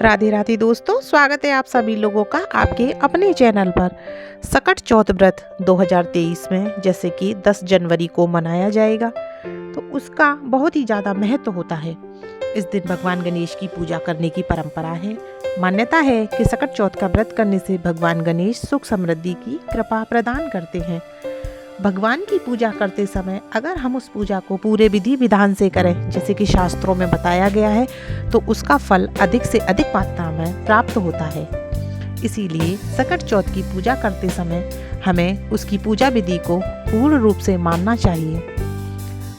राधे राधे दोस्तों, स्वागत है आप सभी लोगों का आपके अपने चैनल पर। सकट चौथ व्रत 2023 में जैसे कि 10 जनवरी को मनाया जाएगा, तो उसका बहुत ही ज़्यादा महत्व होता है। इस दिन भगवान गणेश की पूजा करने की परंपरा है। मान्यता है कि सकट चौथ का व्रत करने से भगवान गणेश सुख समृद्धि की कृपा प्रदान करते हैं। भगवान की पूजा करते समय अगर हम उस पूजा को पूरे विधि विधान से करें, जैसे कि शास्त्रों में बताया गया है, तो उसका फल अधिक से अधिक मात्रा में प्राप्त होता है। इसीलिए सकट चौथ की पूजा करते समय हमें उसकी पूजा विधि को पूर्ण रूप से मानना चाहिए।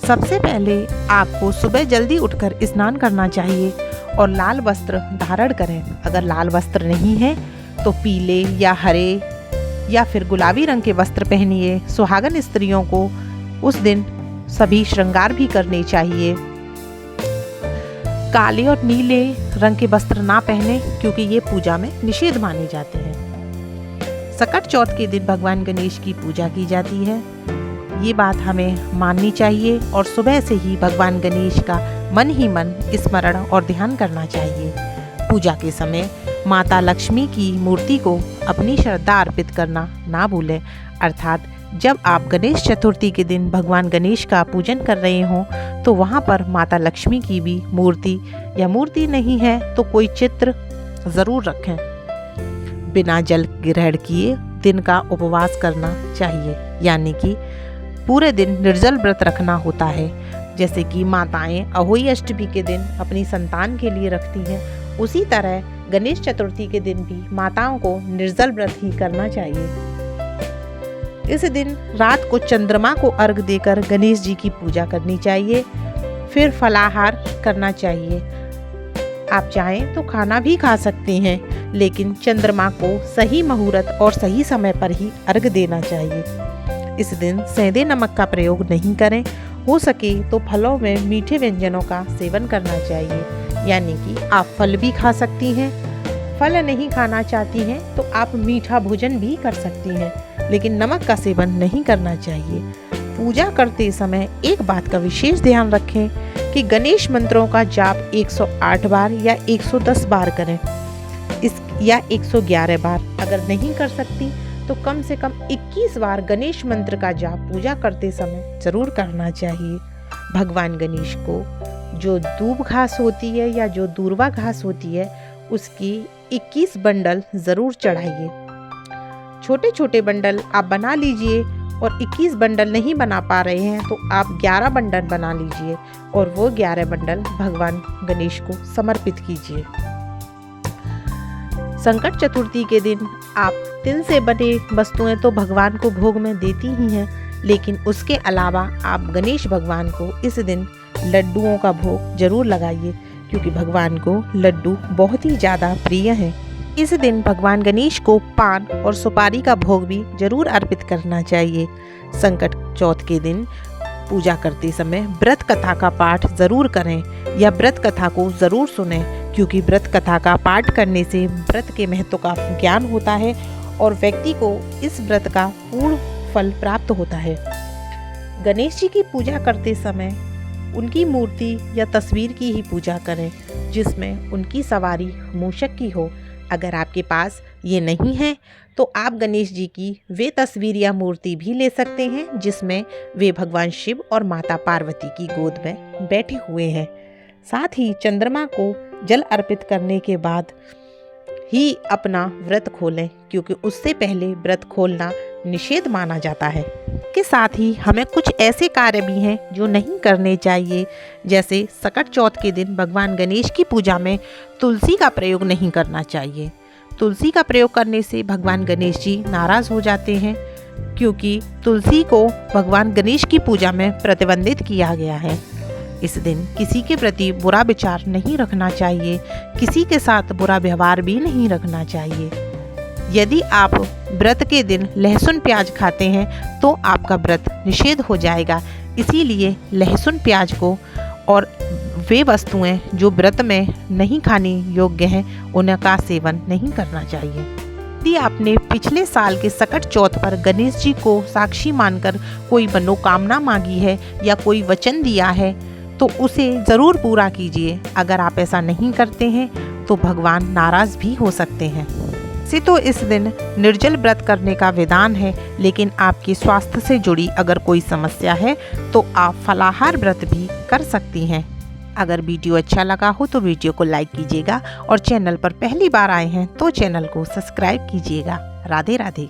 सबसे पहले आपको सुबह जल्दी उठकर स्नान करना चाहिए और लाल वस्त्र धारण करें। अगर लाल वस्त्र नहीं है तो पीले या हरे या फिर गुलाबी रंग के वस्त्र पहनिए। सुहागन स्त्रियों को उस दिन सभी श्रृंगार भी करने चाहिए। काले और नीले रंग के वस्त्र ना पहने, क्योंकि ये पूजा में निषेध माने जाते हैं। सकट चौथ के दिन भगवान गणेश की पूजा की जाती है, ये बात हमें माननी चाहिए और सुबह से ही भगवान गणेश का मन ही मन स्मरण और ध्यान करना चाहिए। पूजा के समय माता लक्ष्मी की मूर्ति को अपनी श्रद्धा अर्पित करना ना भूलें। अर्थात जब आप गणेश चतुर्थी के दिन भगवान गणेश का पूजन कर रहे हों तो वहाँ पर माता लक्ष्मी की भी मूर्ति या मूर्ति नहीं है तो कोई चित्र ज़रूर रखें। बिना जल ग्रहण किए दिन का उपवास करना चाहिए, यानी कि पूरे दिन निर्जल व्रत रखना होता है। जैसे कि माताएं अहोई अष्टमी के दिन अपनी संतान के लिए रखती हैं, उसी तरह गणेश चतुर्थी के दिन भी माताओं को निर्जल व्रत ही करना चाहिए। इस दिन रात को चंद्रमा को अर्घ देकर गणेश जी की पूजा करनी चाहिए। फिर फलाहार करना चाहिए। आप चाहें तो खाना भी खा सकते हैं, लेकिन चंद्रमा को सही मुहूर्त और सही समय पर ही अर्घ देना चाहिए। इस दिन सेंधे नमक का प्रयोग नहीं करें। हो सके तो फलों में मीठे व्यंजनों का सेवन करना चाहिए, यानी कि आप फल भी खा सकती हैं। फल नहीं खाना चाहती हैं तो आप मीठा भोजन भी कर सकती हैं, लेकिन नमक का सेवन नहीं करना चाहिए। पूजा करते समय एक बात का विशेष ध्यान रखें कि गणेश मंत्रों का जाप 108 बार या 110 बार करें, या 111 बार। अगर नहीं कर सकती तो कम से कम 21 बार गणेश मंत्र का जाप पूजा करते समय जरूर करना चाहिए। भगवान गणेश को जो दूब घास होती है या जो दूर्वा घास होती है, उसकी 21 बंडल ज़रूर चढ़ाइए। छोटे छोटे बंडल आप बना लीजिए, और 21 बंडल नहीं बना पा रहे हैं तो आप 11 बंडल बना लीजिए और वो 11 बंडल भगवान गणेश को समर्पित कीजिए। संकट चतुर्थी के दिन आप तिल से बने वस्तुएं तो भगवान को भोग में देती ही हैं, लेकिन उसके अलावा आप गणेश भगवान को इस दिन लड्डुओं का भोग जरूर लगाइए, क्योंकि भगवान को लड्डू बहुत ही ज़्यादा प्रिय है। इस दिन भगवान गणेश को पान और सुपारी का भोग भी जरूर अर्पित करना चाहिए। संकट चौथ के दिन पूजा करते समय व्रत कथा का पाठ जरूर करें या व्रत कथा को जरूर सुनें, क्योंकि व्रत कथा का पाठ करने से व्रत के महत्व का ज्ञान होता है और व्यक्ति को इस व्रत का पूर्ण फल प्राप्त होता है। गणेश जी की पूजा करते समय उनकी मूर्ति या तस्वीर की ही पूजा करें, जिसमें उनकी सवारी मूषक की हो। अगर आपके पास ये नहीं है तो आप गणेश जी की वे तस्वीर या मूर्ति भी ले सकते हैं जिसमें वे भगवान शिव और माता पार्वती की गोद में बैठे हुए हैं। साथ ही चंद्रमा को जल अर्पित करने के बाद ही अपना व्रत खोलें, क्योंकि उससे पहले व्रत खोलना निषेध माना जाता है। के साथ ही हमें कुछ ऐसे कार्य भी हैं जो नहीं करने चाहिए, जैसे सकट चौथ के दिन भगवान गणेश की पूजा में तुलसी का प्रयोग नहीं करना चाहिए। तुलसी का प्रयोग करने से भगवान गणेश जी नाराज़ हो जाते हैं, क्योंकि तुलसी को भगवान गणेश की पूजा में प्रतिबंधित किया गया है। इस दिन किसी के प्रति बुरा विचार नहीं रखना चाहिए, किसी के साथ बुरा व्यवहार भी नहीं रखना चाहिए। यदि आप व्रत के दिन लहसुन प्याज खाते हैं तो आपका व्रत निषेध हो जाएगा। इसीलिए लहसुन प्याज को और वे वस्तुएं जो व्रत में नहीं खाने योग्य हैं उनका सेवन नहीं करना चाहिए। यदि आपने पिछले साल के सकट चौथ पर गणेश जी को साक्षी मानकर कोई मनोकामना मांगी है या कोई वचन दिया है तो उसे ज़रूर पूरा कीजिए। अगर आप ऐसा नहीं करते हैं तो भगवान नाराज भी हो सकते हैं। वैसे तो इस दिन निर्जल व्रत करने का विधान है, लेकिन आपके स्वास्थ्य से जुड़ी अगर कोई समस्या है तो आप फलाहार व्रत भी कर सकती हैं। अगर वीडियो अच्छा लगा हो तो वीडियो को लाइक कीजिएगा और चैनल पर पहली बार आए हैं तो चैनल को सब्सक्राइब कीजिएगा। राधे राधे।